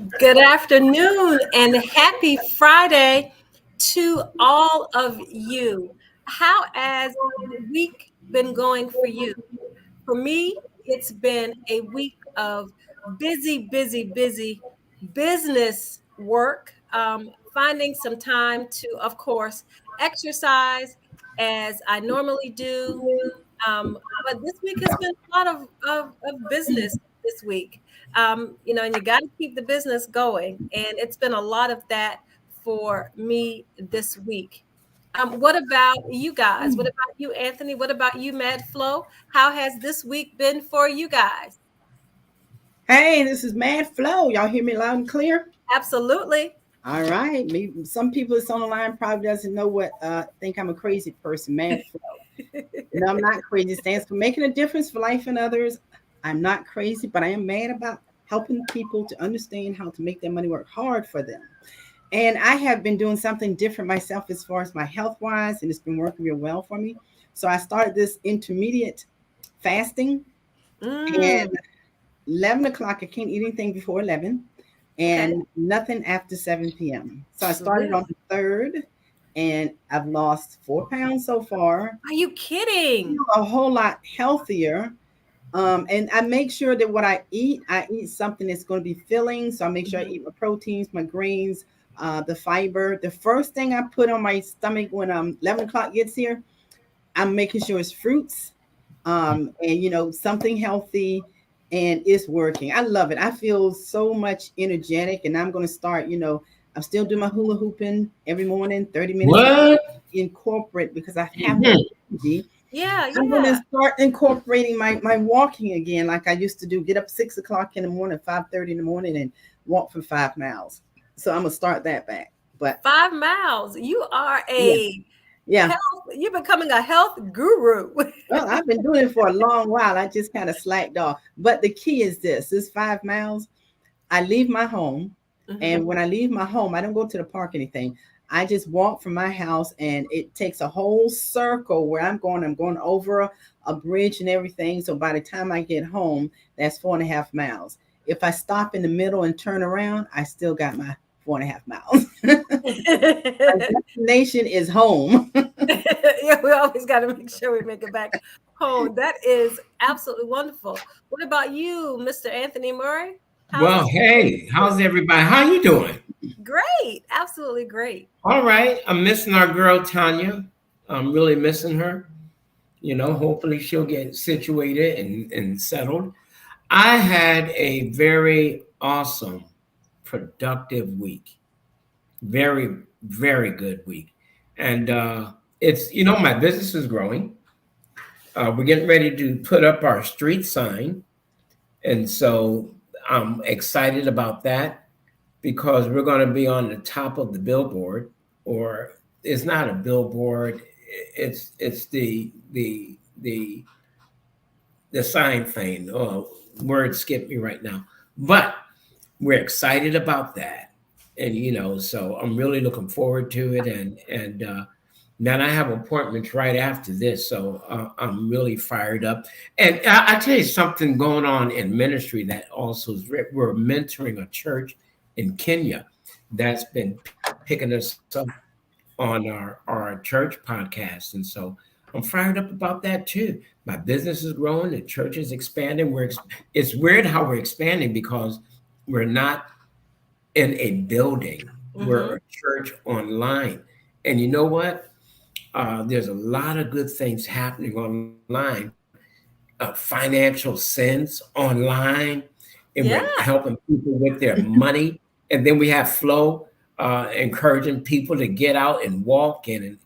Good afternoon and happy Friday to all of you. How has the week been going for you? For me, it's been a week of busy business work, finding some time to, of course, exercise as I normally do. But this week has been a lot of business this week. And you got to keep the business going. And it's been a lot of that for me this week. What about you guys? What about you, Anthony? What about you, Mad Flo? How has this week been for you guys? Hey, this is Mad Flow. Y'all hear me loud and clear? Absolutely. All right. Maybe some people that's on the line probably doesn't know what think I'm a crazy person. Mad Flow. No, I'm not crazy. It stands for making a difference for life and others. I'm not crazy, but I am mad about helping people to understand how to make their money work hard for them. And I have been doing something different myself as far as my health wise, and it's been working real well for me. So I started this intermediate fasting, Mm, and 11 o'clock, I can't eat anything before 11 okay. and nothing after 7 p.m. So I started Really? on the 3rd and I've lost 4 pounds so far. Are you kidding? Feel a whole lot healthier. And I make sure that what I eat something that's going to be filling. So I make sure I Mhm. eat my proteins, my grains, the fiber. The first thing I put on my stomach when 11 o'clock gets here, I'm making sure it's fruits, and something healthy, and it's working. I love it. I feel so much energetic, and I'm going to start. I'm still doing my hula hooping every morning, 30 minutes What? incorporate because I have that Mhm. energy. Yeah, I'm going to yeah. start incorporating my walking again, like I used to do. Get up 6 o'clock in the morning, 5:30 in the morning, and walk for 5 miles. So I'm gonna start that back. But 5 miles. You are yeah, a yeah. health, you're becoming a health guru. Well, I've been doing it for a long while. I just kind of slacked off. But the key is this 5 miles. I leave my home. Mhm. And when I leave my home, I don't go to the park or anything. I just walk from my house and it takes a whole circle where I'm going over a bridge and everything. So by the time I get home, that's 4.5 miles. If I stop in the middle and turn around, I still got my 4.5 miles. My destination is home. Yeah, we always got to make sure we make it back home. That is absolutely wonderful. What about you, Mr. Anthony Murray? How's Well, this week been hey, for you? how's everybody? How you doing? Great, absolutely great. All right. I'm missing our girl Tanya. I'm really missing her. Hopefully she'll get situated and settled. I had a very awesome, productive week. Very, very good week. And my business is growing. We're getting ready to put up our street sign. And so I'm excited about that, because we're going to be on the top of the billboard, or it's not a billboard, it's the sign thing. Oh, word skipped me right now, but we're excited about that. And so I'm really looking forward to it. And man, I have appointments right after this, so I'm really fired up. And I tell you something going on in ministry that also is, we're mentoring a church in Kenya that's been picking us up on our church podcast. And so I'm fired up about that too. My business is growing, the church is expanding. It's weird how we're expanding, because we're not in a building, we're Hmm. a church online. And you know what? There's a lot of good things happening online. Financial sense online, and we're Yeah. helping people with their money. And then we have Flow, encouraging people to get out and walk and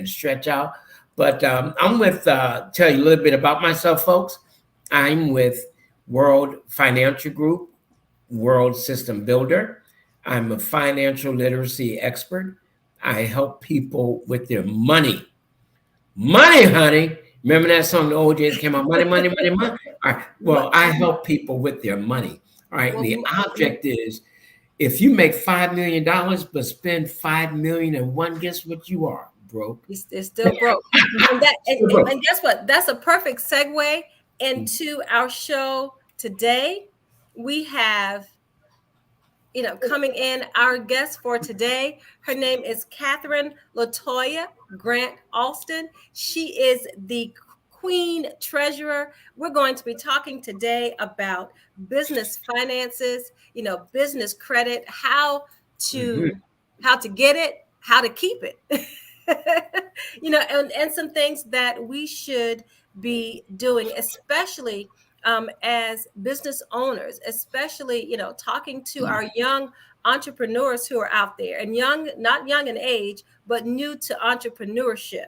stretch out. But I'm with tell you a little bit about myself, folks. I'm with World Financial Group, World System Builder. I'm a financial literacy expert. I help people with their money. Money, honey. Remember that song the OJ's came out? Money, money, money, money. All right. Well, I help people with their money. All right. And Well, the object is, if you make $5 million but spend 5 million in one, guess what you are? Broke. it's still broke. And that and, Still and broke. and guess what? That's a perfect segue into our show today. We have coming in, our guest for today, her name is Catherine Latoya Grant Alston. She is the Queen Treasurer. We're going to be talking today about business finances, business credit, Mhm. how to get it, how to keep it. And some things that we should be doing, especially as business owners, especially, talking to our young entrepreneurs who are out there and young, not young in age, but new to entrepreneurship.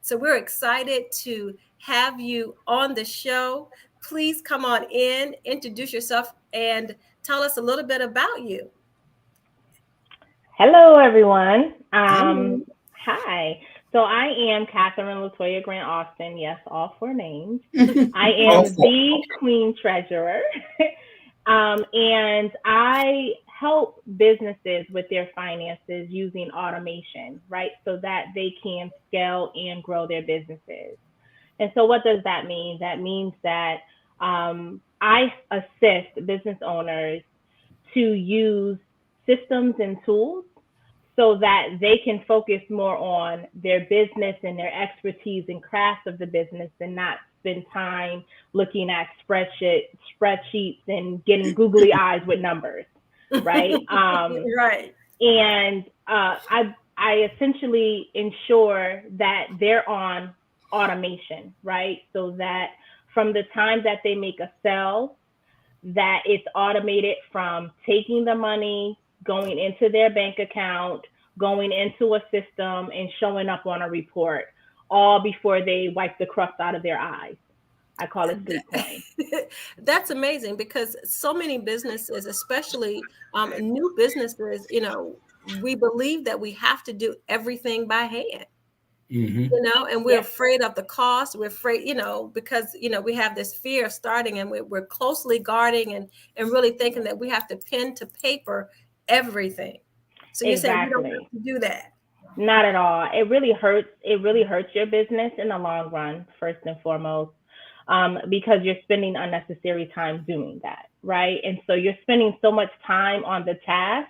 So we're excited to have you on the show. Please come on in, introduce yourself, and tell us a little bit about you. Hello, everyone. Hello. Hi. So I am Catherine Latoya Grant Austin. Yes, all four names. I am All four. the Queen Treasurer, and I help businesses with their finances using automation, right? So that they can scale and grow their businesses. And so, what does that mean? That means that I assist business owners to use systems and tools so that they can focus more on their business and their expertise and craft of the business and not spend time looking at spreadsheets and getting googly eyes with numbers, right? Right. And I essentially ensure that they're on automation, right? So that from the time that they make a sale, that it's automated from taking the money, going into their bank account, going into a system, and showing up on a report, all before they wipe the crust out of their eyes. I call it sleep coin. That's amazing because so many businesses, especially new businesses, we believe that we have to do everything by hand. Mhm. And we're Yes, afraid of the cost. We're afraid, because, we have this fear of starting, and we're closely guarding and really thinking that we have to pen to paper everything. So you're saying we don't exactly. have to do that. Not at all. It really hurts. It really hurts your business in the long run, first and foremost, because you're spending unnecessary time doing that, right? And so you're spending so much time on the task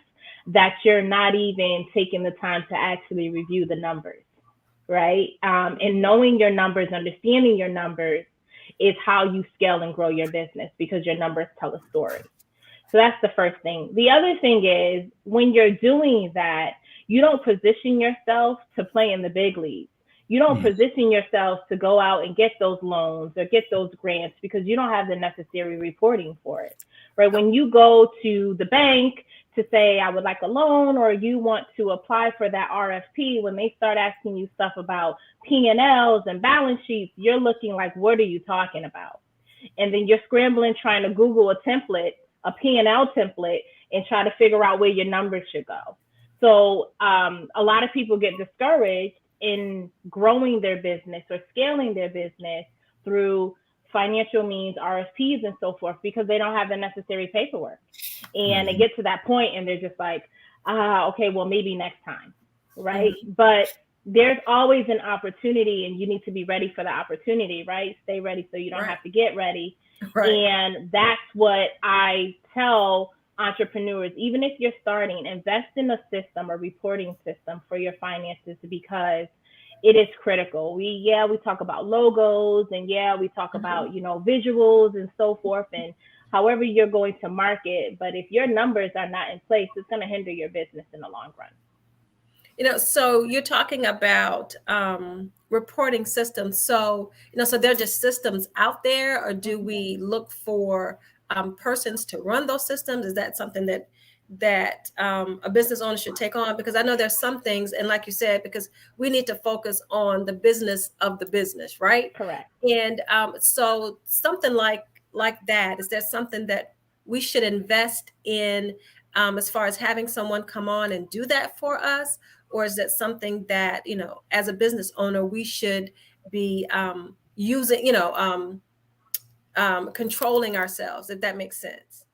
that you're not even taking the time to actually review the numbers, right? And knowing your numbers, understanding your numbers is how you scale and grow your business because your numbers tell a story. So that's the first thing. The other thing is when you're doing that, you don't position yourself to play in the big leagues. You don't Mm. position yourself to go out and get those loans or get those grants because you don't have the necessary reporting for it. Right? When you go to the bank to say, I would like a loan, or you want to apply for that RFP, when they start asking you stuff about P&Ls and balance sheets, you're looking like, what are you talking about? And then you're scrambling trying to Google a P&L template, and try to figure out where your numbers should go. So a lot of people get discouraged in growing their business or scaling their business through financial means, RFPs, and so forth, because they don't have the necessary paperwork. And they Mhm. get to that point and they're just like, okay, well, maybe next time, right? Mhm. But there's always an opportunity, and you need to be ready for the opportunity, right? Stay ready so you don't Right. have to get ready. Right. And that's what I tell entrepreneurs, even if you're starting, invest in a system, a reporting system for your finances, because it is critical. We talk about logos, and we talk Mhm. about, visuals and so forth, and however you're going to market. But if your numbers are not in place, it's going to hinder your business in the long run. So you're talking about reporting systems. So they're just systems out there, or do we look for persons to run those systems? Is that something that a business owner should take on? Because I know there's some things, and like you said, because we need to focus on the business of the business, right? Correct. And so something like that, is there something that we should invest in as far as having someone come on and do that for us? Or is that something that, as a business owner, we should be using, controlling ourselves, if that makes sense?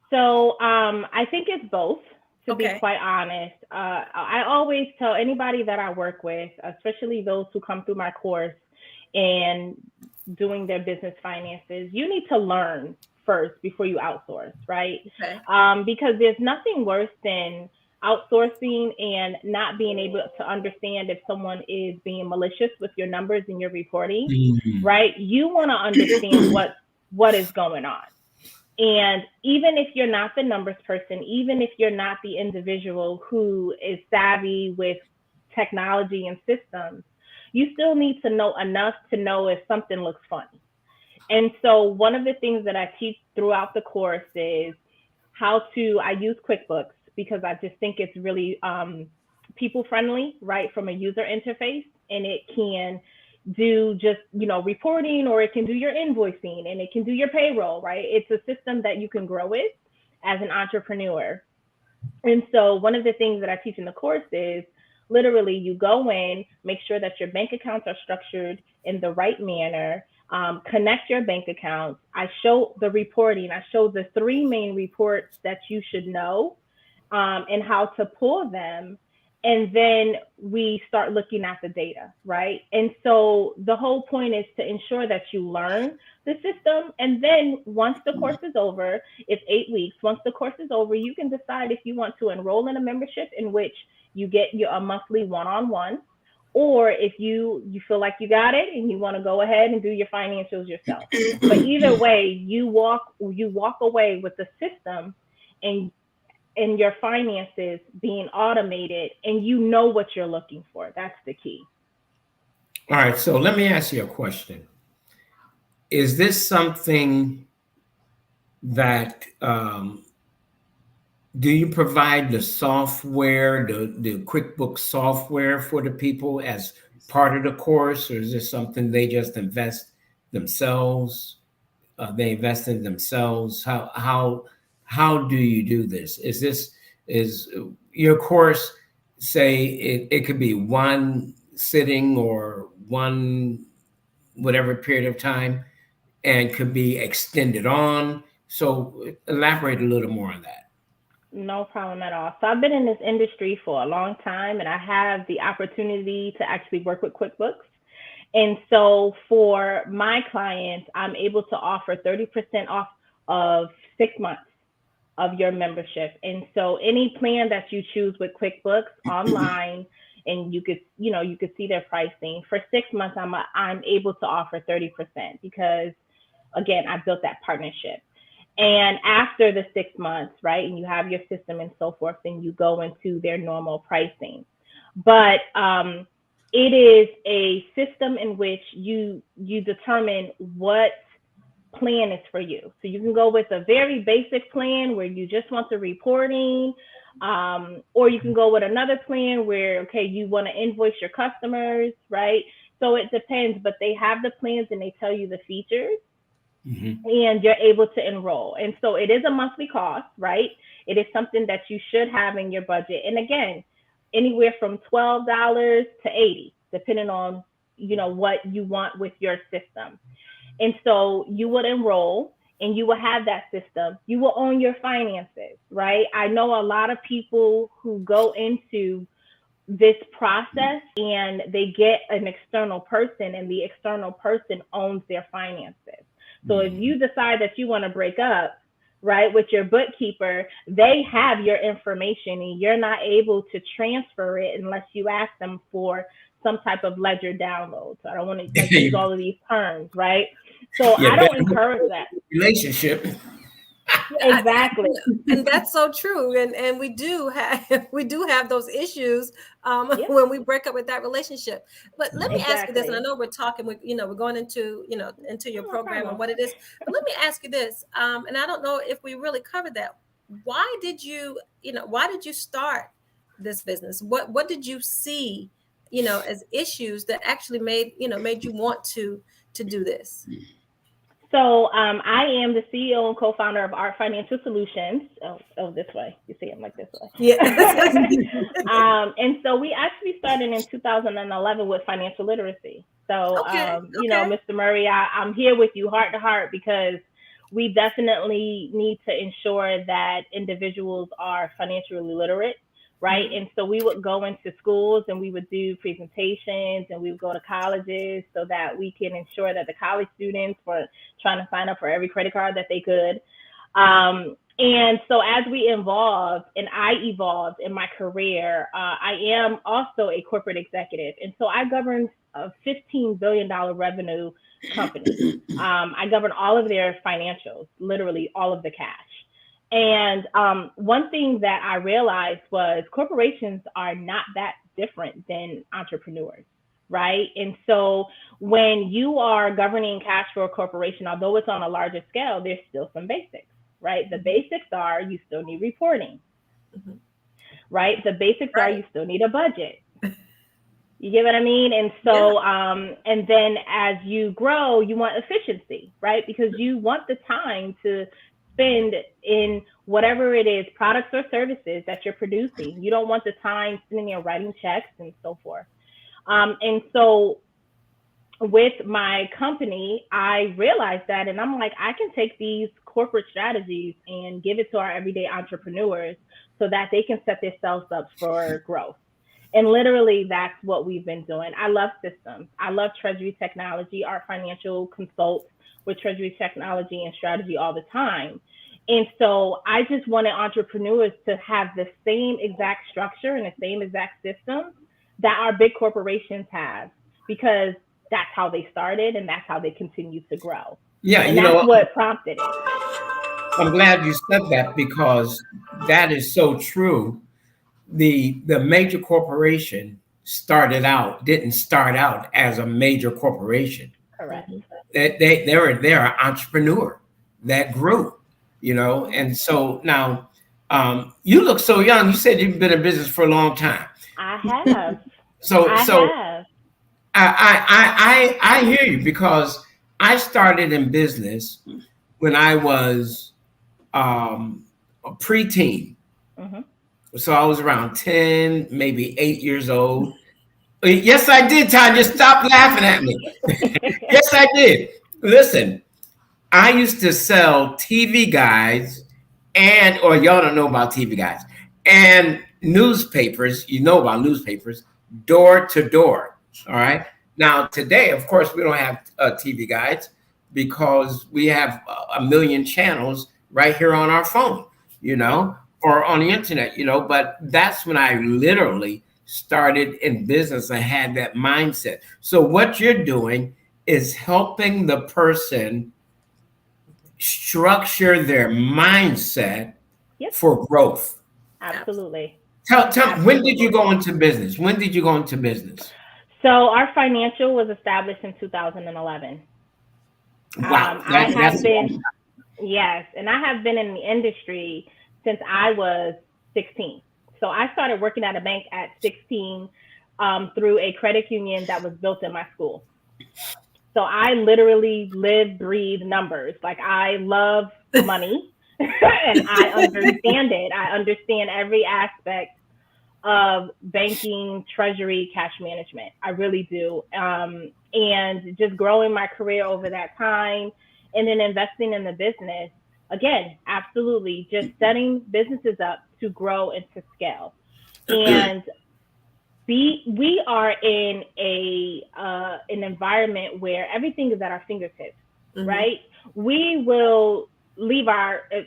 So I think it's both, to be Okay. quite honest. I always tell anybody that I work with, especially those who come through my course, and doing their business finances, you need to learn first before you outsource, right? Okay. Because there's nothing worse than outsourcing and not being able to understand if someone is being malicious with your numbers and your reporting, right? You want to understand what is going on. And even if you're not the numbers person, even if you're not the individual who is savvy with technology and systems, you still need to know enough to know if something looks funny. And so one of the things that I teach throughout the course is I use QuickBooks because I just think it's really people friendly, right, from a user interface, and it can do just, reporting, or it can do your invoicing, and it can do your payroll, right? It's a system that you can grow with as an entrepreneur. And so one of the things that I teach in the course is literally you go in, make sure that your bank accounts are structured in the right manner, connect your bank accounts. I show the reporting. I show the 3 main reports that you should know, and how to pull them. And then we start looking at the data, right? And so the whole point is to ensure that you learn the system. And then once the course is over, it's 8 weeks. Once the course is over, you can decide if you want to enroll in a membership in which you get a monthly one-on-one, or if you feel like you got it and you want to go ahead and do your financials yourself. But either way, you walk away with the system and your finances being automated, and you know what you're looking for. That's the key. All right. So let me ask you a question. Is this something that, do you provide the software, the QuickBooks software for the people as part of the course, or is this something they just invest themselves? They invest in themselves. How do you do this? Is your course, say it could be one sitting or one whatever period of time, and could be extended on? So elaborate a little more on that. No problem at all. So I've been in this industry for a long time, and I have the opportunity to actually work with QuickBooks. And so for my clients, I'm able to offer 30% off of 6 months of your membership. And so any plan that you choose with QuickBooks online, and you could see their pricing for 6 months, I'm able to offer 30% because, again, I built that partnership. And after the 6 months, right, and you have your system and so forth, then you go into their normal pricing. But it is a system in which you determine what plan is for you. So you can go with a very basic plan where you just want the reporting, or you can go with another plan where, okay, you want to invoice your customers, right? So it depends, but they have the plans and they tell you the features. Mm-hmm. And you're able to enroll. And so it is a monthly cost, right? It is something that you should have in your budget. And again, anywhere from $12 to $80, depending on, what you want with your system. And so you would enroll and you will have that system. You will own your finances, right? I know a lot of people who go into this process and they get an external person, and the external person owns their finances. So if you decide that you want to break up, right, with your bookkeeper, they have your information and you're not able to transfer it unless you ask them for some type of ledger download. So I don't want to use all of these terms, right? So I don't encourage that. Relationship. Exactly. And that's so true. And we do have those issues when we break up with that relationship. But let me ask you this, and I know we're talking with, we're going into your program and what it is. But let me ask you this, and I don't know if we really covered that. Why did you start this business? What did you see, as issues that actually made you want to do this? So I am the CEO and co-founder of Art Financial Solutions. Oh, this way. You see, I'm like this way. Yeah. And so we actually started in 2011 with financial literacy. So, Mr. Murray, I'm here with you heart to heart because we definitely need to ensure that individuals are financially literate right? And so we would go into schools and we would do presentations, and we would go to colleges so that we can ensure that the college students were trying to sign up for every credit card that they could. And so as we evolved and I evolved in my career, I am also a corporate executive. And so I govern a $15 billion revenue company. I govern all of their financials, literally all of the cash. And one thing that I realized was corporations are not that different than entrepreneurs, right? And so when you are governing cash for a corporation, although it's on a larger scale, there's still some basics, right? The basics are you still need reporting, right? The basics are you still need a budget. You get what I mean? And so, and then as you grow, you want efficiency, right? Because you want the time to spend in whatever it is, products or services that you're producing. You don't want the time sitting there writing checks and so forth. And so with my company, I realized that, and I'm like, I can take these corporate strategies and give it to our everyday entrepreneurs so that they can set themselves up for growth. And literally, that's what we've been doing. I love systems. I love treasury technology. Our financial consults with treasury technology and strategy all the time. And so I just wanted entrepreneurs to have the same exact structure and the same exact system that our big corporations have, because that's how they started and that's how they continue to grow. Yeah, and that's what prompted it. I'm glad you said that, because that is so true. The major corporation didn't start out as a major corporation. Correct. They're an entrepreneur that grew, and so now you look so young. You said you've been in business for a long time. I have. I hear you, because I started in business when I was a preteen. So I was around 10, maybe 8 years old. Yes, I did, Tanya. Stop laughing at me. Yes, I did. Listen, I used to sell TV guides or y'all don't know about TV guides, and newspapers. You know about newspapers, door to door. All right. Now, today, of course, we don't have TV guides because we have a million channels right here on our phone, or on the internet, but that's when I literally started in business. I had that mindset. So what you're doing is helping the person structure their mindset for growth. Absolutely. Tell me, when did you go into business? So our financial was established in 2011. Wow. Yes, and I have been in the industry since I was 16. So I started working at a bank at 16 through a credit union that was built in my school. So I literally live, breathe numbers. Like, I love money and I understand it. I understand every aspect of banking, treasury, cash management. I really do. And just growing my career over that time and then investing in the business. Again, absolutely, just setting businesses up to grow and to scale. And we are in an environment where everything is at our fingertips, right? We will leave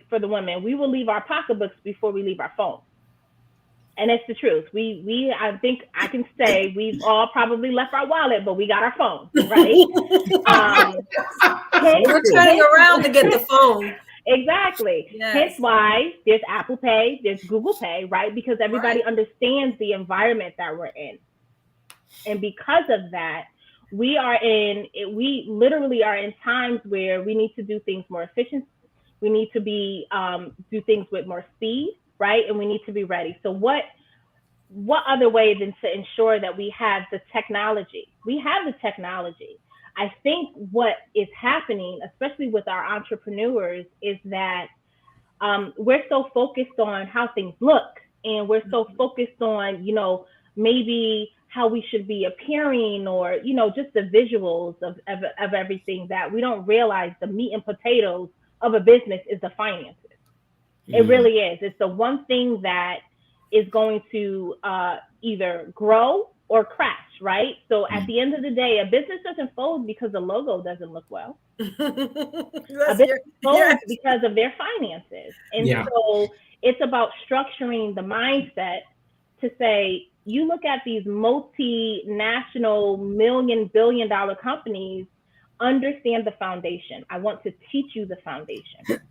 for the women, we will leave our pocketbooks before we leave our phone. And it's the truth. I think I can say we've all probably left our wallet, but we got our phone, right? We're turning around to get the phone. Exactly. Yes. Hence why there's Apple Pay, there's Google Pay, right? Because everybody understands the environment that we're in. And because of that, we literally are in times where we need to do things more efficient. We need to do things with more speed, right? And we need to be ready. So what other way than to ensure that we have the technology? We have the technology. I think what is happening, especially with our entrepreneurs, is that we're so focused on how things look, and we're so focused on, maybe how we should be appearing, or, just the visuals of everything, that we don't realize the meat and potatoes of a business is the finances. It really is. It's the one thing that is going to either grow or crash, right? So at the end of the day, a business doesn't fold because the logo doesn't look well. A business folds because of their finances. And so it's about structuring the mindset to say, you look at these multinational billion-dollar companies, understand the foundation. I want to teach you the foundation.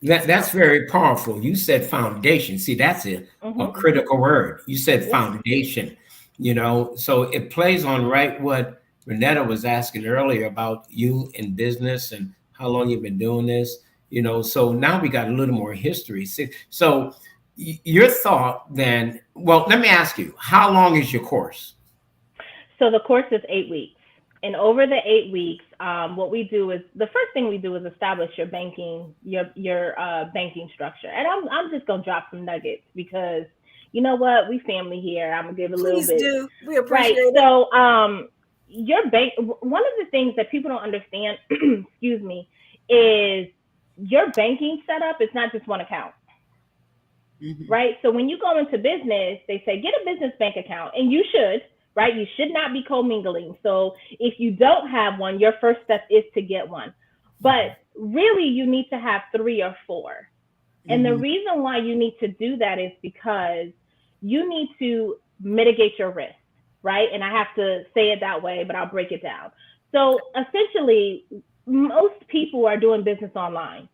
That's very powerful. You said foundation. See, that's a critical word. You said foundation, so it plays on what Renetta was asking earlier about you in business and how long you've been doing this, so now we got a little more history. So your thought then, well, let me ask you, how long is your course? So the course is 8 weeks. And over the 8 weeks, what we do is, the first thing we do is establish your banking structure. And I'm just gonna drop some nuggets because you know what, we family here. I'm gonna give a little bit. Please do. We appreciate it. So your bank. One of the things that people don't understand, excuse me, is your banking setup is not just one account. Right. So when you go into business, they say get a business bank account, and you should. Right? You should not be commingling. So if you don't have one, your first step is to get one. But really, you need to have 3 or 4. And the reason why you need to do that is because you need to mitigate your risk, right? And I have to say it that way, but I'll break it down. So essentially, most people are doing business online.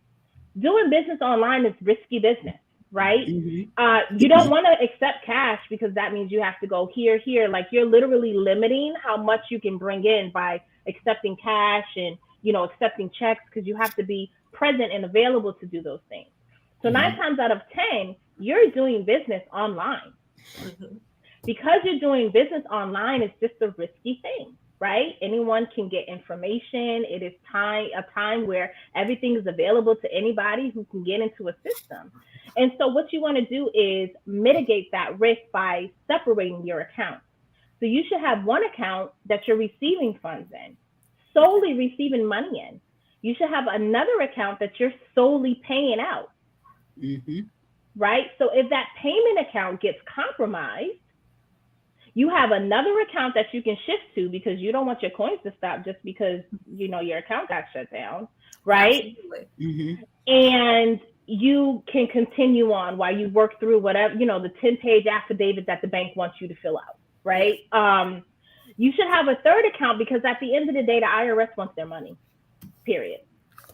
Doing business online is risky business. Right? You don't want to accept cash because that means you have to go here. Like you're literally limiting how much you can bring in by accepting cash and, accepting checks, because you have to be present and available to do those things. So 9 times out of 10, you're doing business online. Because you're doing business online, it's just a risky thing. Right? Anyone can get information. It is a time where everything is available to anybody who can get into a system. And so what you want to do is mitigate that risk by separating your accounts. So you should have one account that you're receiving funds in, solely receiving money in. You should have another account that you're solely paying out. Right? So if that payment account gets compromised, you have another account that you can shift to, because you don't want your coins to stop just because, your account got shut down, right? And you can continue on while you work through whatever, the 10-page affidavit that the bank wants you to fill out, right? You should have a third account because at the end of the day, the IRS wants their money, period,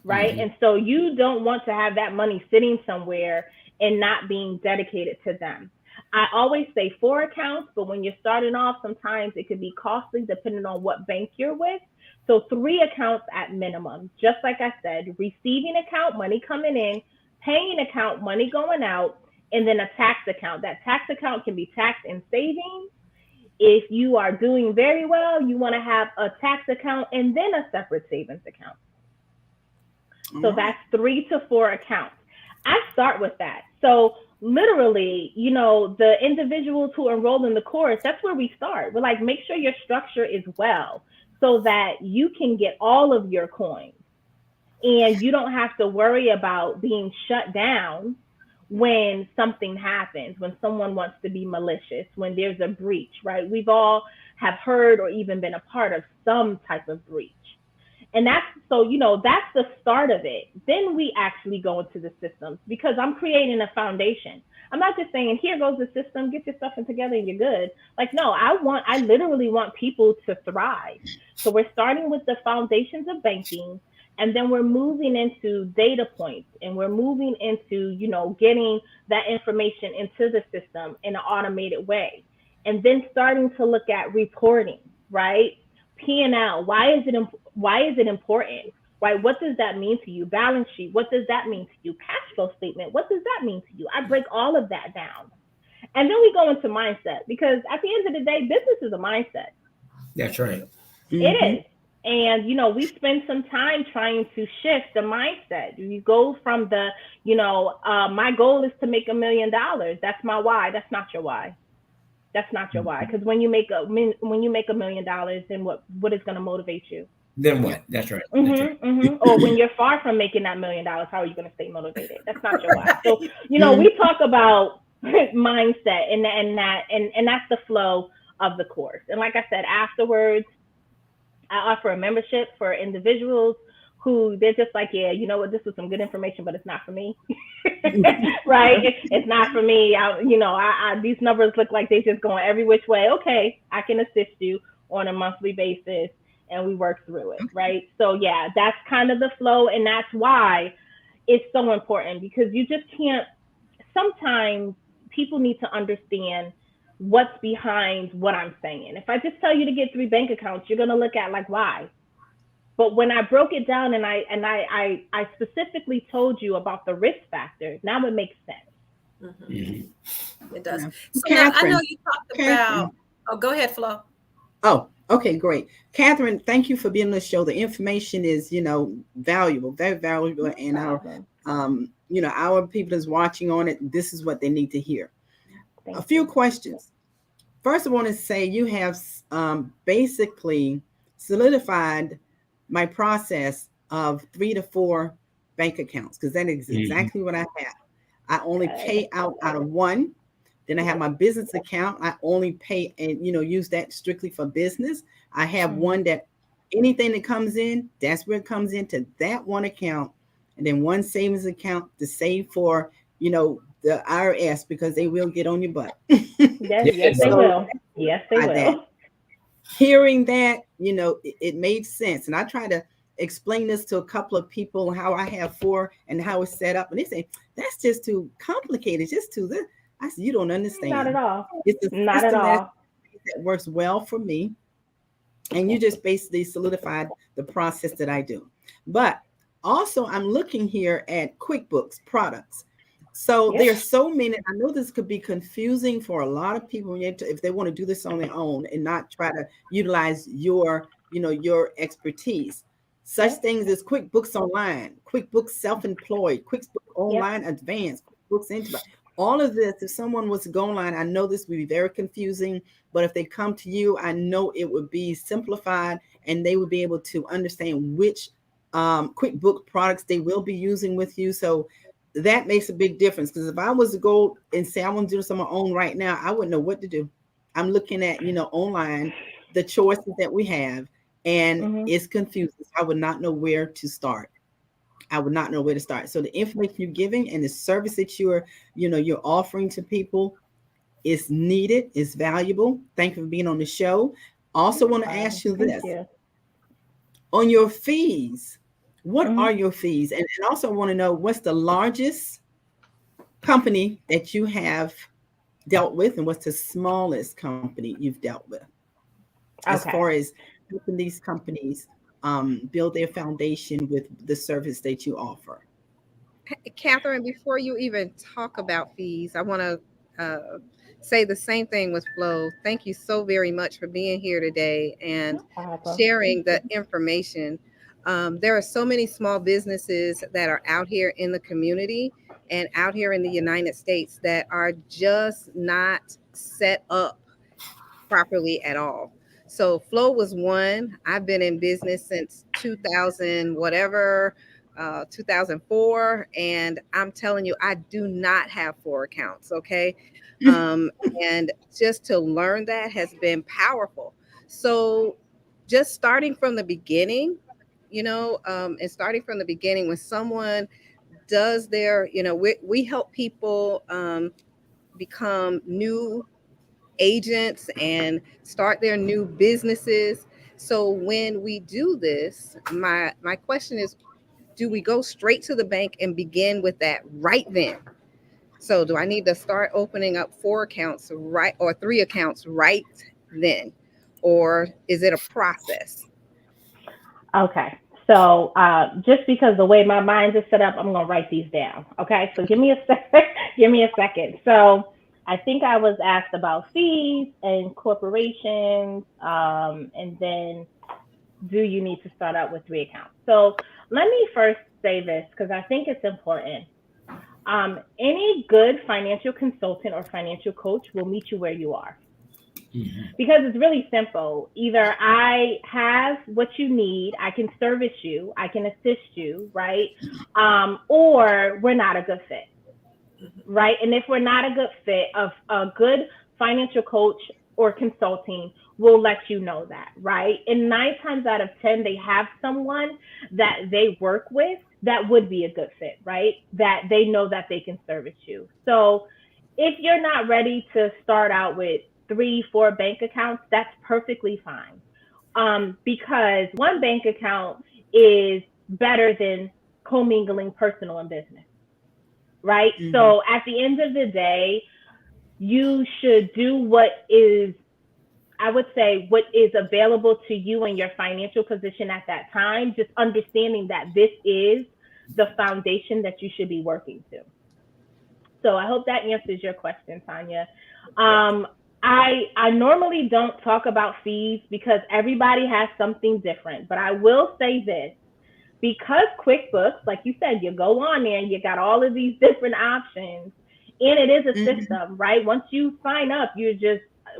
right? And so you don't want to have that money sitting somewhere and not being dedicated to them. I always say 4 accounts, but when you're starting off, sometimes it could be costly depending on what bank you're with. So 3 accounts at minimum. Just like I said, receiving account, money coming in, paying account, money going out, and then a tax account. That tax account can be tax and savings. If you are doing very well, you want to have a tax account and then a separate savings account. So that's 3 to 4 accounts. I start with that. So literally, the individuals who enroll in the course, that's where we start. We're like, make sure your structure is well so that you can get all of your coins. And you don't have to worry about being shut down when something happens, when someone wants to be malicious, when there's a breach, right? We've all have heard or even been a part of some type of breach. And that's the start of it. Then we actually go into the systems, because I'm creating a foundation. I'm not just saying, here goes the system, get your stuff together and you're good. Like, no, I literally want people to thrive. So we're starting with the foundations of banking, and then we're moving into data points, and we're moving into, getting that information into the system in an automated way. And then starting to look at reporting, right? P&L, why is it important? Right? What does that mean to you? Balance sheet, what does that mean to you? Cash flow statement, what does that mean to you? I break all of that down. And then we go into mindset, because at the end of the day, business is a mindset. That's right. It is. And, we spend some time trying to shift the mindset. You go from the, my goal is to make $1 million. That's my why. That's not your why. That's not your why. Because when you make $1 million, then what is going to motivate you? Then Yeah. what? That's right. That's right. Or when you're far from making that $1 million, how are you going to stay motivated? That's not your why. So, Mhm. we talk about mindset and that's the flow of the course. And like I said, afterwards, I offer a membership for individuals who they're just like, yeah, you know what, this was some good information, but it's not for me. Right? It's not for me. These numbers look like they just going every which way. Okay, I can assist you on a monthly basis and we work through it. Right? So yeah, that's kind of the flow. And that's why it's so important, because you just can't, sometimes people need to understand what's behind what I'm saying. If I just tell you to get 3 bank accounts, you're gonna look at like, why? But when I broke it down and I specifically told you about the risk factors, now it makes sense. It does. Yeah. So now I know Catherine. you talked about. Oh, go ahead, Flo. Oh, okay, great. Catherine, thank you for being on the show. The information is, valuable, very valuable. And our people that's watching on it, this is what they need to hear. Thank A few you. questions. First, I want to say you have basically solidified my process of 3 to 4 bank accounts, because that is exactly what I have. I only pay out of one. Then I have my business account. I only pay and use that strictly for business. I have one that anything that comes in, that's where it comes into that one account, and then one savings account to save for the IRS, because they will get on your butt. Yes, they will. Yes, they will. That. Hearing that, it made sense, and I try to explain this to a couple of people how I have 4 and how it's set up, and they say that's just too complicated, just too this. I said, you don't understand. Not at all. It's a Not at system all. that works well for me, and you just basically solidified the process that I do. But also, I'm looking here at QuickBooks products. So there's so many. I know this could be confusing for a lot of people if they want to do this on their own and not try to utilize your expertise. Such things as QuickBooks Online, QuickBooks Self-Employed, QuickBooks Online Advanced, QuickBooks Enterprise. All of this, if someone was to go online, I know this would be very confusing, but if they come to you, I know it would be simplified and they would be able to understand which QuickBooks products they will be using with you. So that makes a big difference, because if I was to go and say I want to do this on my own right now, I wouldn't know what to do. I'm looking at, online, the choices that we have, and it's confusing. I would not know where to start. So the information you're giving and the service that you're offering to people is needed, is valuable. Thank you for being on the show. Also want to ask you this. On your fees, what are your fees? And also want to know, what's the largest company that you have dealt with, and what's the smallest company you've dealt with? As far as helping these companies build their foundation with the service that you offer. Catherine, before you even talk about fees, I want to say the same thing with Flo. Thank you so very much for being here today and sharing the information. There are so many small businesses that are out here in the community and out here in the United States that are just not set up properly at all. So Flo was one. I've been in business since 2004, and I'm telling you, I do not have 4 accounts. Okay. And just to learn that has been powerful. So just starting from the beginning, and starting from the beginning, when someone does their, we help people become new agents and start their new businesses. So when we do this, my question is, do we go straight to the bank and begin with that right then? So do I need to start opening up 4 accounts right, or 3 accounts right then? Or is it a process? Okay. So just because the way my mind is set up, I'm going to write these down. Okay. So give me a second. So I think I was asked about fees and corporations, and then do you need to start out with 3 accounts? So let me first say this, because I think it's important. Any good financial consultant or financial coach will meet you where you are. Because it's really simple. Either I have what you need, I can service you, I can assist you, right? Or we're not a good fit, right? And if we're not a good fit, a good financial coach or consulting will let you know that, right? And 9 times out of 10, they have someone that they work with that would be a good fit, right? That they know that they can service you. So if you're not ready to start out with 3-4 bank accounts, that's perfectly fine. Because one bank account is better than commingling personal and business, right? Mm-hmm. So at the end of the day, you should do what is, I would say, what is available to you and your financial position at that time, just understanding that this is the foundation that you should be working to. So I hope that answers your question, Tanya. I normally don't talk about fees because everybody has something different, but I will say this. Because QuickBooks, like you said, you go on there and you got all of these different options, and it is a system, right? Once you sign up,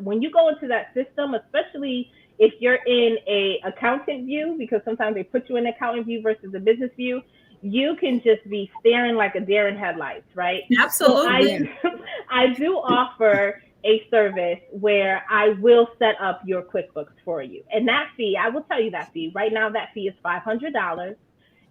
when you go into that system, especially if you're in a accountant view, because sometimes they put you in accountant view versus a business view, you can just be staring like a deer in headlights, right? Absolutely. So I do offer a service where I will set up your QuickBooks for you. And that fee, I will tell you that fee. Right now, that fee is $500.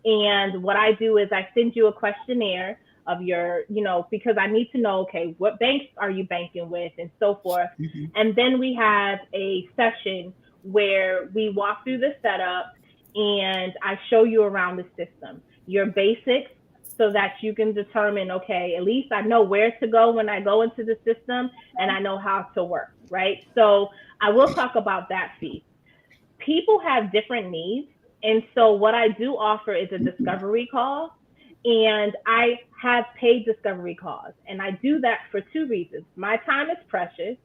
And what I do is I send you a questionnaire of your, because I need to know, okay, what banks are you banking with and so forth. Mm-hmm. And then we have a session where we walk through the setup and I show you around the system, your basics, so that you can determine, okay, at least I know where to go when I go into the system and I know how to work, right? So I will talk about that fee. People have different needs. And so what I do offer is a discovery call, and I have paid discovery calls. And I do that for 2 reasons. My time is precious.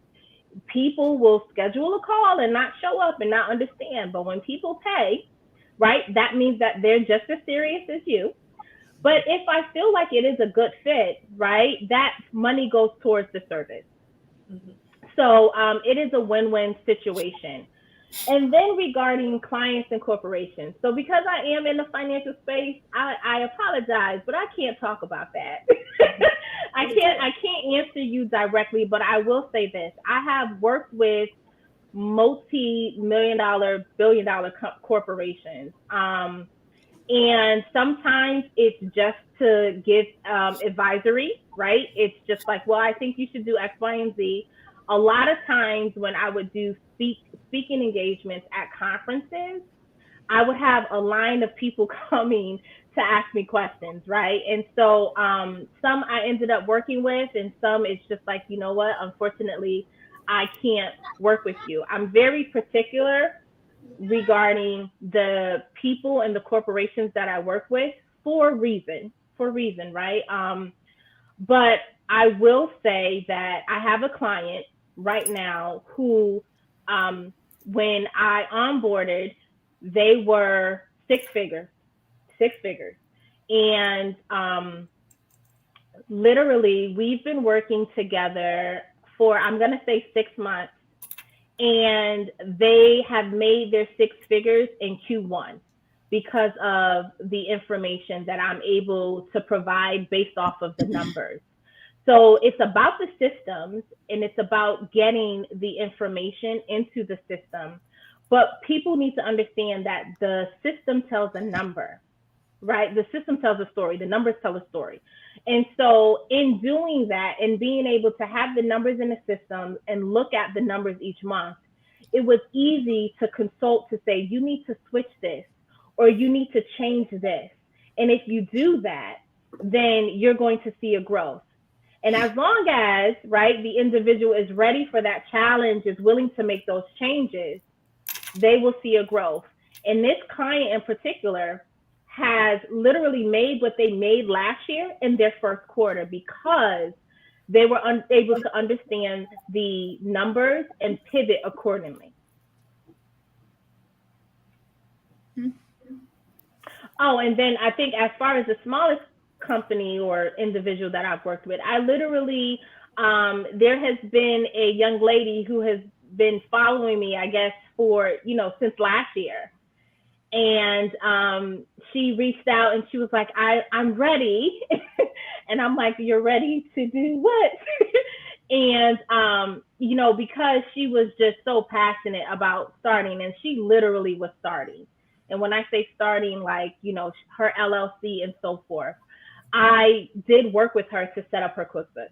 People will schedule a call and not show up and not understand. But when people pay, right, that means that they're just as serious as you. But if I feel like it is a good fit, right, that money goes towards the service. Mm-hmm. So it is a win-win situation. And then regarding clients and corporations. So because I am in the financial space, I apologize, but I can't talk about that. I can't answer you directly, but I will say this. I have worked with multi-million-dollar, billion-dollar corporations. And sometimes it's just to give advisory, right? It's just like, well, I think you should do X, Y, and Z. A lot of times when I would do speaking engagements at conferences, I would have a line of people coming to ask me questions, right? And so some I ended up working with, and some it's just like, you know what, unfortunately, I can't work with you. I'm very particular regarding the people and the corporations that I work with for reason, right? But I will say that I have a client right now who, when I onboarded, they were 6 figures. And literally we've been working together for, I'm going to say 6 months. And they have made their 6 figures in Q1 because of the information that I'm able to provide based off of the numbers. So it's about the systems and it's about getting the information into the system. But people need to understand that the system tells a number, right? The system tells a story, the numbers tell a story. And so in doing that and being able to have the numbers in the system and look at the numbers each month, it was easy to consult to say, you need to switch this or you need to change this. And if you do that, then you're going to see a growth. And as long as, right, the individual is ready for that challenge, is willing to make those changes, they will see a growth. And this client in particular has literally made what they made last year in their first quarter because they were able to understand the numbers and pivot accordingly. Mm-hmm. Oh, and then I think as far as the smallest company or individual that I've worked with, I literally, there has been a young lady who has been following me, I guess, for, since last year. And she reached out and she was like, I'm ready. And I'm like, you're ready to do what? And, because she was just so passionate about starting, and she literally was starting. And when I say starting, like, her LLC and so forth, I did work with her to set up her QuickBooks.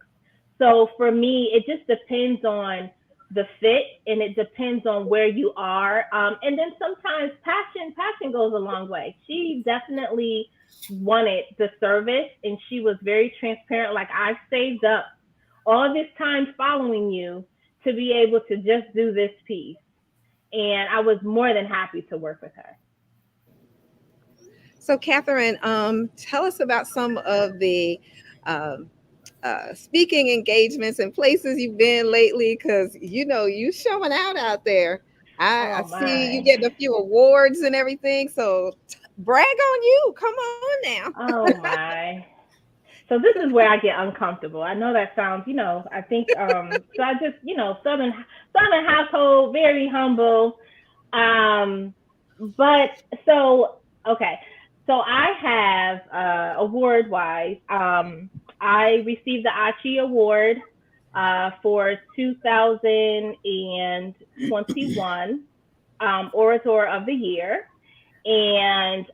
So for me, it just depends on the fit, and it depends on where you are. And then sometimes passion goes a long way. She definitely wanted the service, and she was very transparent. Like, I've saved up all this time following you to be able to just do this piece. And I was more than happy to work with her. So Catherine, tell us about some of the speaking engagements and places you've been lately, because you showing out there. I see you getting a few awards and everything. So brag on you. Come on now. Oh my. So this is where I get uncomfortable. I know that sounds, I think, so I just, Southern household, very humble. But so, okay. So I have, award wise, I received the Achi Award for 2021 Orator of the Year. And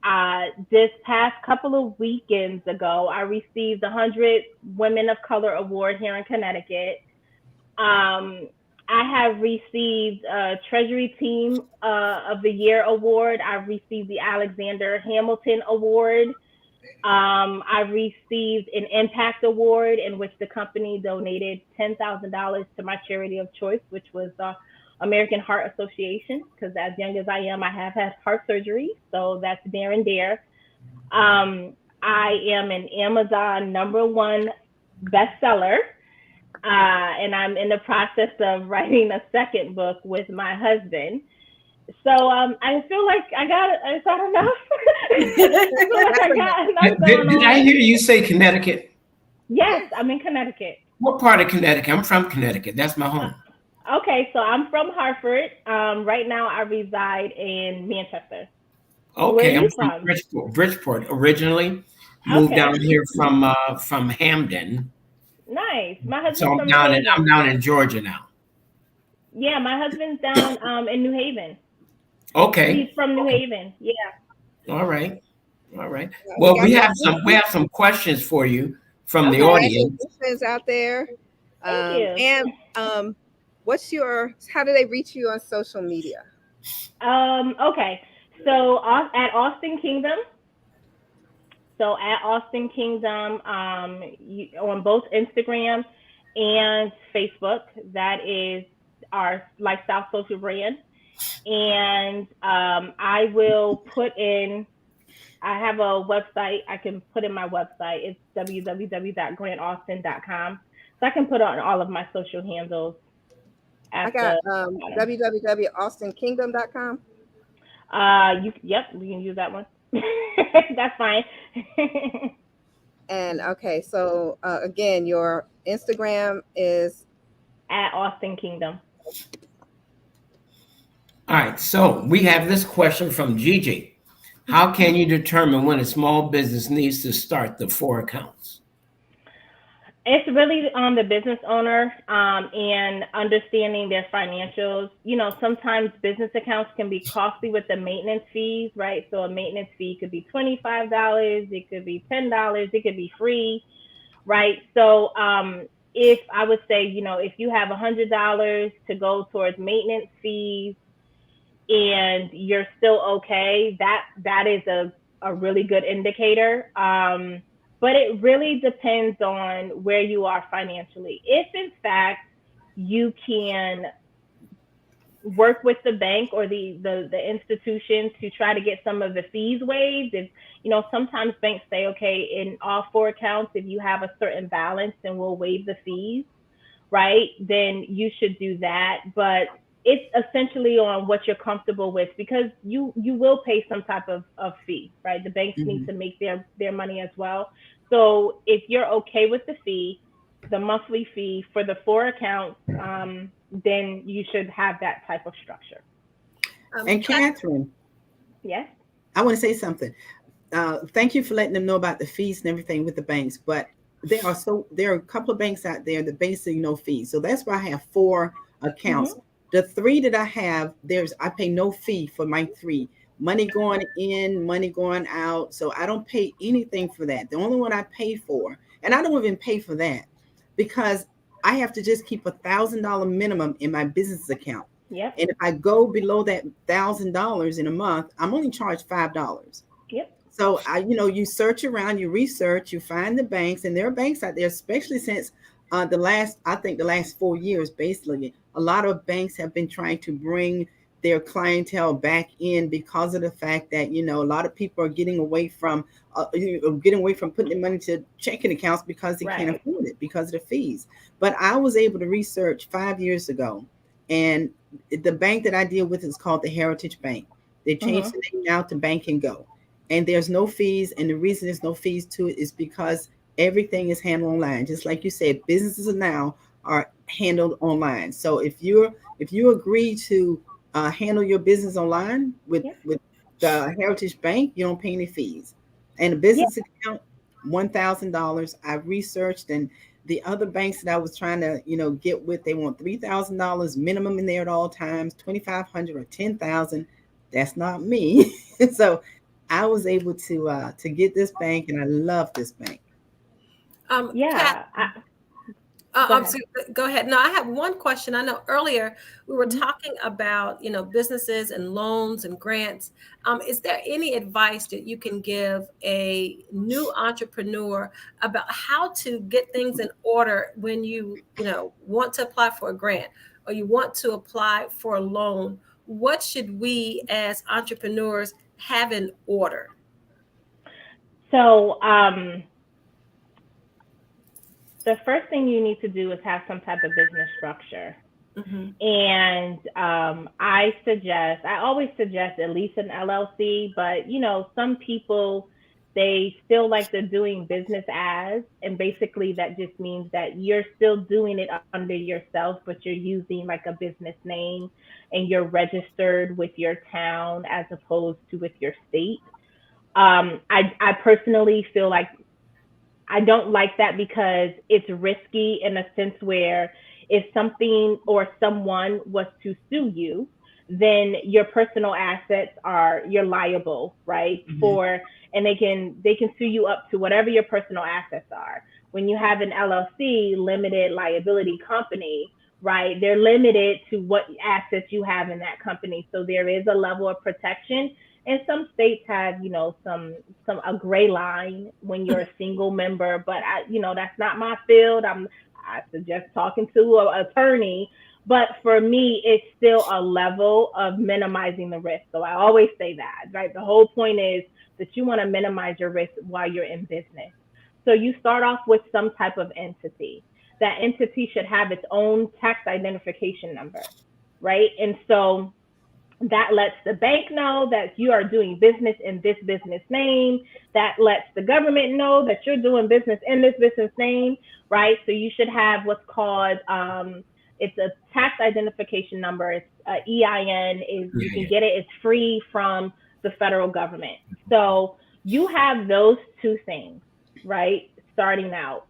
this past couple of weekends ago, I received the 100 Women of Color Award here in Connecticut. I have received a Treasury Team of the Year Award. I've received the Alexander Hamilton Award. I received an Impact Award in which the company donated $10,000 to my charity of choice, which was the American Heart Association, because as young as I am, I have had heart surgery, so that's near and dear. I am an Amazon #1 bestseller, and I'm in the process of writing a second book with my husband. So I feel like I got enough. I feel like I got enough going on. Did I hear you say Connecticut? Yes, I'm in Connecticut. What part of Connecticut? I'm from Connecticut. That's my home. Okay, so I'm from Hartford. Right now I reside in Manchester. Okay, I'm from Bridgeport originally. Moved down here from Hamden. Nice. My husband's so I'm down in Georgia now. Yeah, my husband's down in New Haven. Okay. He's from New Haven. Yeah. All right. Well, we have some questions for you from the audience. Questions out there. Thank you. And how do they reach you on social media? Okay. So at Austin Kingdom. So at Austin Kingdom, on both Instagram and Facebook, that is our lifestyle social brand. And I will put in, I have a website, I can put in my website. It's www.grantaustin.com. So I can put on all of my social handles. I got www.austinkingdom.com. Yep, we can use that one. That's fine. And okay, so again, your Instagram is at Austin Kingdom. All right, so we have this question from Gigi. How can you determine when a small business needs to start the 4 accounts? It's really on the business owner and understanding their financials. Sometimes business accounts can be costly with the maintenance fees, right? So a maintenance fee could be $25, it could be $10, it could be free, right? So if I would say, if you have $100 to go towards maintenance fees and you're still okay, that is a really good indicator. But it really depends on where you are financially. If in fact you can work with the bank or the institution to try to get some of the fees waived, if sometimes banks say, okay, in all 4 accounts, if you have a certain balance, then we'll waive the fees, right? Then you should do that. But it's essentially on what you're comfortable with, because you will pay some type of fee, right? The banks need to make their money as well. So if you're okay with the fee, the monthly fee for the 4 accounts, then you should have that type of structure. And Catherine, Yes. I want to say something. Thank you for letting them know about the fees and everything with the banks, but there are a couple of banks out there that basically no fees. So that's why I have 4 accounts. Mm-hmm. The 3 that I have, I pay no fee for my 3. Money going in, money going out. So I don't pay anything for that. The only one I pay for, and I don't even pay for that because I have to just keep $1,000 minimum in my business account. Yep. And if I go below that $1,000 in a month, I'm only charged $5. Yep. So you search around, you research, you find the banks, and there are banks out there, especially since the last 4 years, basically, a lot of banks have been trying to bring their clientele back in because of the fact that, a lot of people are getting away from putting their money to checking accounts because they can't afford it because of the fees. But I was able to research 5 years ago, and the bank that I deal with is called the Heritage Bank. They changed the name now to Bank and Go. And there's no fees. And the reason there's no fees to it is because everything is handled online. Just like you said, businesses now are handled online. So if you agree to handle your business online with the Heritage Bank, you don't pay any fees. And a business account, $1,000. I researched, and the other banks that I was trying to, get with, they want $3,000 minimum in there at all times, $2,500 or $10,000. That's not me. So I was able to get this bank, and I love this bank. Go ahead. No, I have one question. I know earlier we were talking about, businesses and loans and grants. Is there any advice that you can give a new entrepreneur about how to get things in order when you want to apply for a grant or you want to apply for a loan? What should we as entrepreneurs have in order? So, the first thing you need to do is have some type of business structure. Mm-hmm. And I always suggest at least an LLC, but some people, they still like the doing business as, and basically that just means that you're still doing it under yourself, but you're using like a business name and you're registered with your town as opposed to with your state. I personally feel like I don't like that because it's risky in a sense where if something or someone was to sue you, then your personal assets you're liable, right? Mm-hmm. And they can sue you up to whatever your personal assets are. When you have an LLC, limited liability company, right? They're limited to what assets you have in that company. So there is a level of protection. And some states have, a gray line when you're a single member, but that's not my field. I suggest talking to an attorney, but for me, it's still a level of minimizing the risk. So I always say that, right? The whole point is that you want to minimize your risk while you're in business. So you start off with some type of entity. That entity should have its own tax identification number, right? And so that lets the bank know that you are doing business in this business name. That lets the government know that you're doing business in this business name, right? So you should have what's called, it's a tax identification number. It's EIN. You can get it. It's free from the federal government. So you have those 2 things, right? Starting out.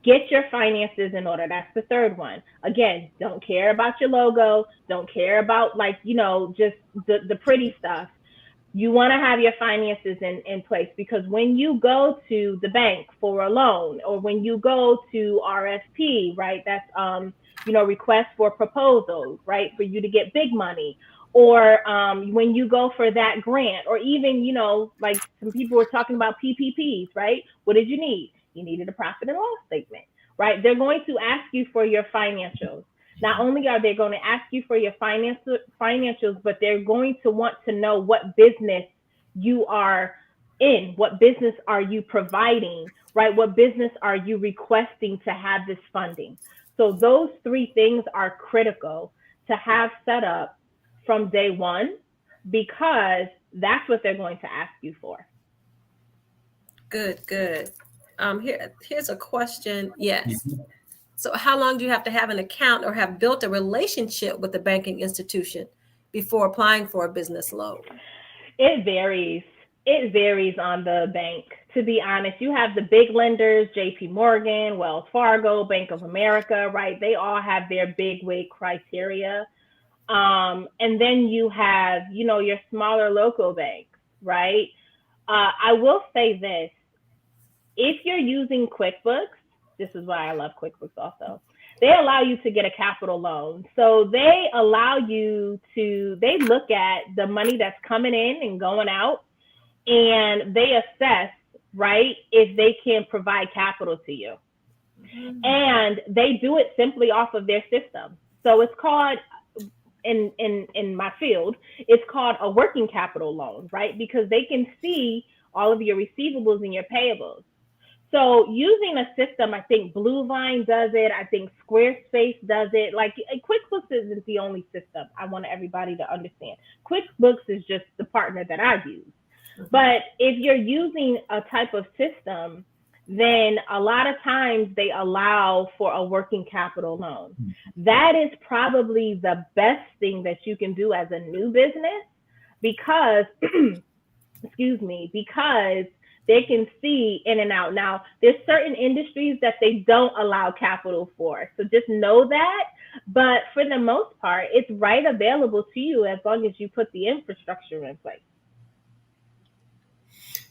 Get your finances in order. That's the third one. Again, don't care about your logo. Don't care about just the pretty stuff. You want to have your finances in place because when you go to the bank for a loan or when you go to RFP, right? That's, request for proposals, right? For you to get big money. Or when you go for that grant or even, like some people were talking about PPPs, right? What did you need? You needed a profit and loss statement, right? They're going to ask you for your financials. Not only are they going to ask you for your financials, but they're going to want to know what business you are in, what business are you providing, right? What business are you requesting to have this funding? So those 3 things are critical to have set up from day one because that's what they're going to ask you for. Good. Here's a question. Yes. So how long do you have to have an account or have built a relationship with the banking institution before applying for a business loan? It varies. It varies on the bank. To be honest, you have the big lenders, JP Morgan, Wells Fargo, Bank of America, right? They all have their big wig criteria. And then you have, your smaller local banks, right? I will say this. If you're using QuickBooks, this is why I love QuickBooks also. They allow you to get a capital loan. So they allow you to, they look at the money that's coming in and going out, and they assess, right, if they can provide capital to you. Mm-hmm. And they do it simply off of their system. So it's called, in my field, it's called a working capital loan, right? Because they can see all of your receivables and your payables. So using a system, I think Bluevine does it. I think Squarespace does it. Like, QuickBooks isn't the only system. I want everybody to understand. QuickBooks is just the partner that I use. But if you're using a type of system, then a lot of times they allow for a working capital loan. That is probably the best thing that you can do as a new business because, because they can see in and out. Now, there's certain industries that they don't allow capital for. So just know that. But for the most part, it's right available to you as long as you put the infrastructure in place.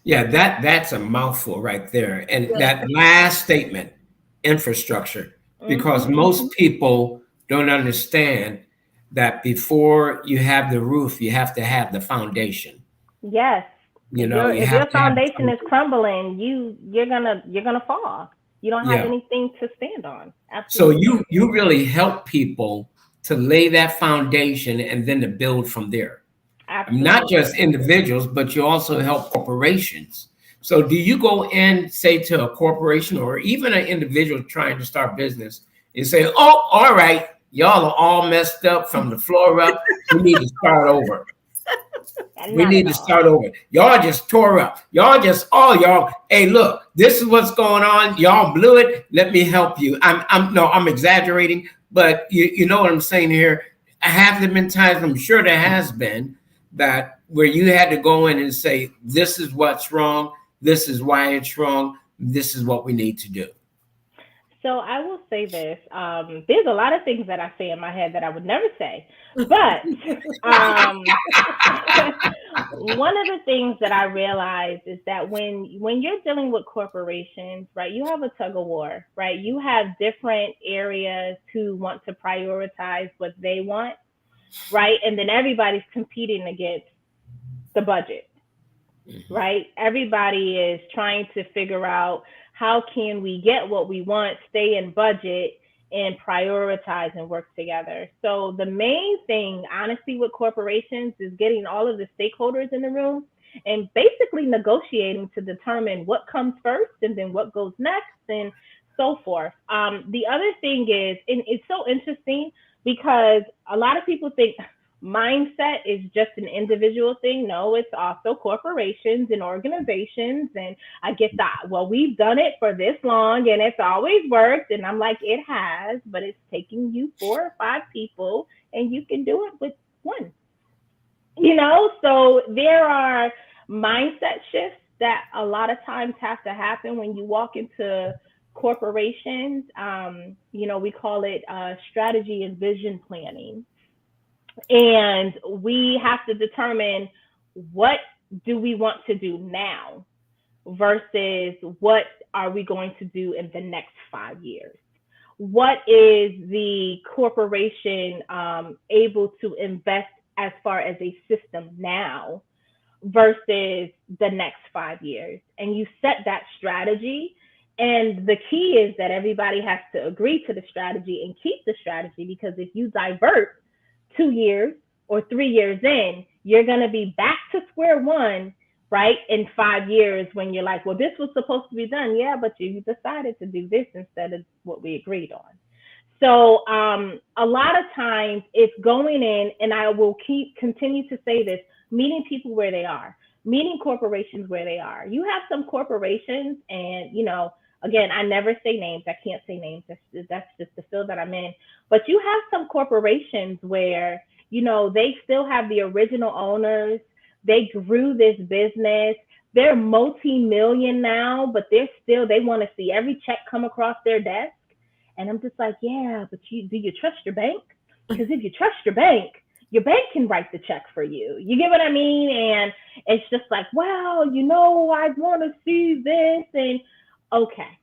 Yeah, that's a mouthful right there. And that last statement, infrastructure, because most people don't understand that before you have the roof, you have to have the foundation. Yes. If your foundation is crumbling, you're gonna fall. You don't have anything to stand on. Absolutely. So you really help people to lay that foundation and then to build from there. Absolutely. Not just individuals, but you also help corporations. So do you go in, say, to a corporation or even an individual trying to start business and say, oh, all right, y'all are all messed up from the floor up. We need to start over. We need to start over. Y'all just tore up. Y'all, hey, look, this is what's going on. Y'all blew it. Let me help you. I'm exaggerating, but you know what I'm saying here. Have there been times, I'm sure there has been, that where you had to go in and say, this is what's wrong, this is why it's wrong, this is what we need to do? So I will say this. There's a lot of things that I say in my head that I would never say. But one of the things that I realized is that when you're dealing with corporations, right, you have a tug of war, right? You have different areas who want to prioritize what they want, right? And then everybody's competing against the budget, right? Everybody is trying to figure out how can we get what we want, stay in budget, and prioritize and work together. So the main thing, honestly, with corporations is getting all of the stakeholders in the room and basically negotiating to determine what comes first and then what goes next and so forth. The other thing is, and it's so interesting because a lot of people think mindset is just an individual thing. No, it's also corporations and organizations. And I get that. Well, we've done it for this long and it's always worked. And I'm like, it has, but it's taking you 4 or 5 people and you can do it with one. So there are mindset shifts that a lot of times have to happen when you walk into corporations. We call it strategy and vision planning. And we have to determine what do we want to do now versus what are we going to do in the next 5 years? What is the corporation able to invest as far as a system now versus the next 5 years? And you set that strategy. And the key is that everybody has to agree to the strategy and keep the strategy, because if you divert 2 years or 3 years in, you're going to be back to square one, right? In 5 years when you're like, well, this was supposed to be done. Yeah, but you decided to do this instead of what we agreed on. So a lot of times it's going in, and I will continue to say this, meeting people where they are, meeting corporations where they are. You have some corporations and, Again, I never say names. I can't say names. That's just the field that I'm in. But you have some corporations where, they still have the original owners. They grew this business. They're multi-million now, but they want to see every check come across their desk. And I'm just like, yeah, but do you trust your bank? Because if you trust your bank can write the check for you. You get what I mean? And it's just like, well, I want to see this. And okay.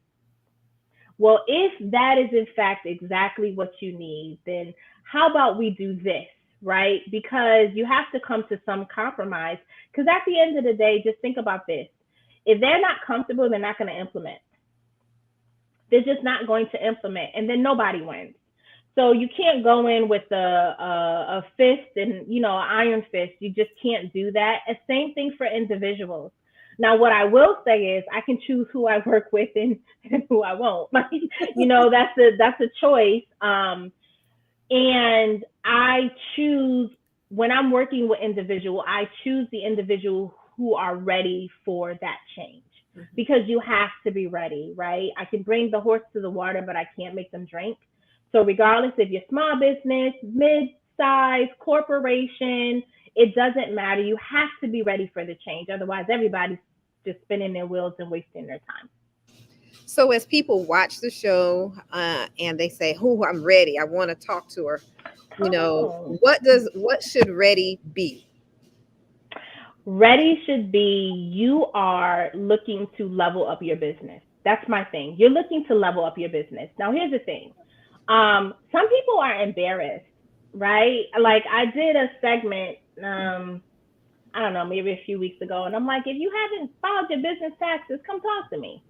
Well, if that is in fact exactly what you need, then how about we do this, right? Because you have to come to some compromise. Because at the end of the day, just think about this. If they're not comfortable, they're not going to implement. They're just not going to implement. And then nobody wins. So you can't go in with a fist and, an iron fist. You just can't do that. And same thing for individuals. Now, what I will say is I can choose who I work with and who I won't. That's a choice. And I choose, when I'm working with individual, I choose the individual who are ready for that change. Because you have to be ready, right? I can bring the horse to the water, but I can't make them drink. So regardless if you're small business, mid-size, corporation, it doesn't matter. You have to be ready for the change. Otherwise, everybody's just spinning their wheels and wasting their time. So as people watch the show and they say, "Oh, I'm ready. I want to talk to her," what should ready be? Ready should be you are looking to level up your business. That's my thing. You're looking to level up your business. Now, here's the thing. Some people are embarrassed, right? Like I did a segment, I don't know, maybe a few weeks ago. And I'm like, if you haven't filed your business taxes, come talk to me.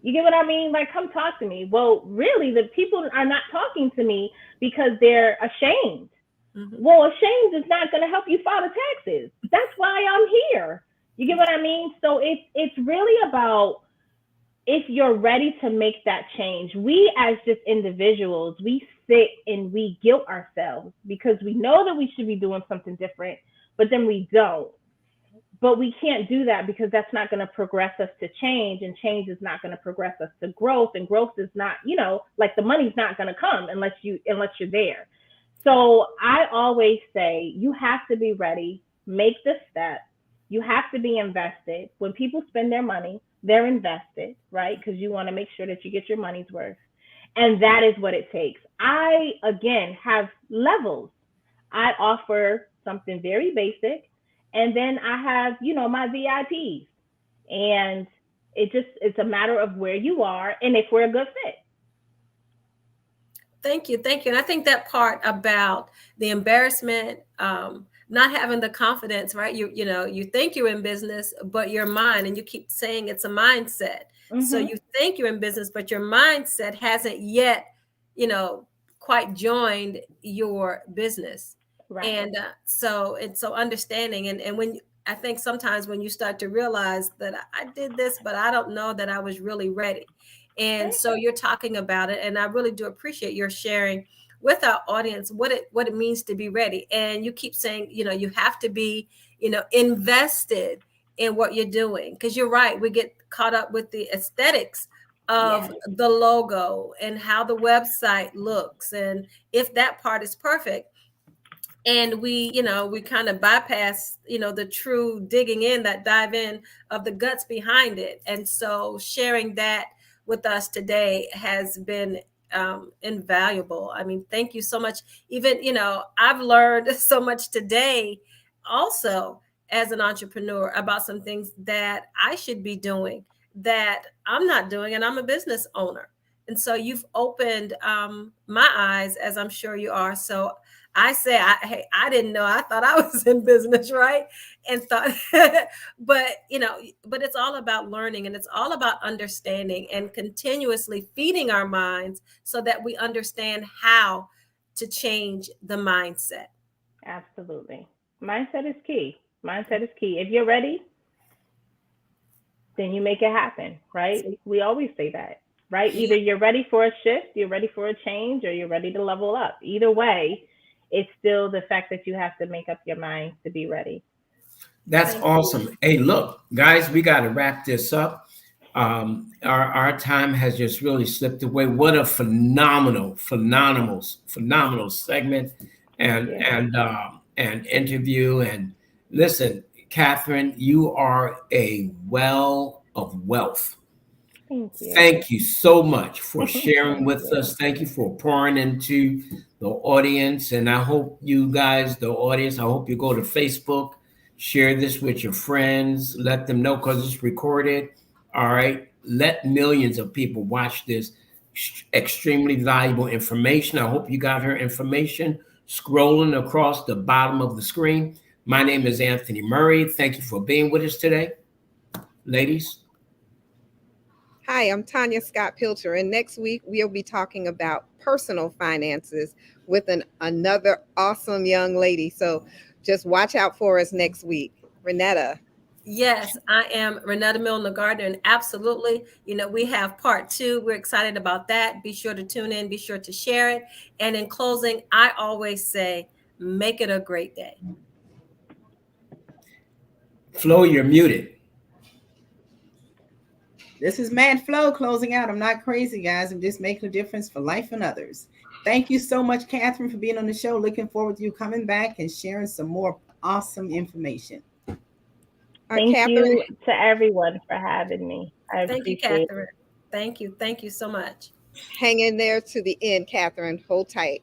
You get what I mean? Like, come talk to me. Well, really, the people are not talking to me because they're ashamed. Well, ashamed is not going to help you file the taxes. That's why I'm here. You get what I mean? So it's really about if you're ready to make that change. We as just individuals, we sit and we guilt ourselves because we know that we should be doing something different, but then we don't. But we can't do that because that's not going to progress us to change, and change is not going to progress us to growth, and growth is not, like the money's not going to come unless you're there. So I always say you have to be ready, make the step. You have to be invested. When people spend their money, they're invested, right? Because you want to make sure that you get your money's worth. And that is what it takes. I, again, have levels. I offer something very basic. And then I have, my VIPs. And it's a matter of where you are and if we're a good fit. Thank you. And I think that part about the embarrassment, not having the confidence, right? You think you're in business, but your mind, and you keep saying it's a mindset. So you think you're in business, but your mindset hasn't yet, quite joined your business. Right. And so understanding. And when I think sometimes when you start to realize that I did this, but I don't know that I was really ready. And so you're talking about it. And I really do appreciate your sharing with our audience what it means to be ready. And you keep saying, you have to be, invested in what you're doing. Because you're right. We get caught up with the aesthetics of the logo and how the website looks. And if that part is perfect, and we kind of bypass, the true digging in, that dive in of the guts behind it. And so sharing that with us today has been invaluable. I mean, thank you so much. Even, I've learned so much today also as an entrepreneur about some things that I should be doing that I'm not doing, and I'm a business owner. And so you've opened my eyes, as I'm sure you are. So I say, I didn't know. I thought I was in business, right? And thought, but it's all about learning, and it's all about understanding and continuously feeding our minds so that we understand how to change the mindset. Absolutely. Mindset is key. If you're ready, then you make it happen, right? We always say that, right? Either you're ready for a shift, you're ready for a change, or you're ready to level up. Either way, it's still the fact that you have to make up your mind to be ready. That's awesome. Hey, look, guys, we got to wrap this up. Our time has just really slipped away. What a phenomenal segment and interview. And listen, Catherine, you are a well of wealth. Thank you. Thank you so much for sharing with us. Thank you for pouring into the audience. And I hope you guys, the audience, I hope you go to Facebook, share this with your friends, let them know because it's recorded. All right. Let millions of people watch this extremely valuable information. I hope you got her information scrolling across the bottom of the screen. My name is Anthony Murray. Thank you for being with us today. Ladies. Hi, I'm Tanya Scott Pilcher, and next week we'll be talking about personal finances with another awesome young lady. So just watch out for us next week. Renetta. Yes, I am Renetta Milner Gardner, and absolutely, we have part 2. We're excited about that. Be sure to tune in, be sure to share it. And in closing, I always say, make it a great day. Flo, you're muted. This is Mad Flo closing out. I'm not crazy, guys. I'm just making a difference for life and others. Thank you so much, Catherine, for being on the show. Looking forward to you coming back and sharing some more awesome information. Thank you to everyone for having me. Thank you, Catherine. Thank you. Thank you so much. Hang in there to the end, Catherine. Hold tight.